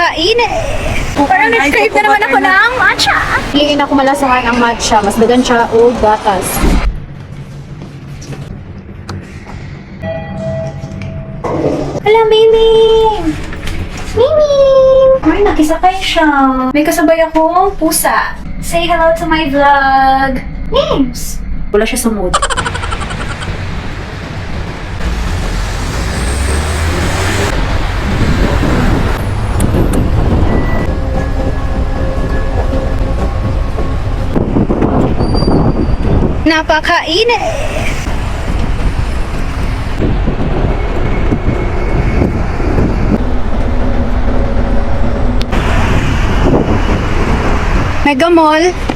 Napakainit! Parang nag-crave na naman ako ng matcha. Hindi na ako malasahan ang matcha. Mas dagan siya o gatas. Hala, Miming! Miming! Ay, nakisakay siya. May kasabay akong pusa. Say hello to my vlog. Names! Wala siya sa mood. Napakainit! Mega Mall.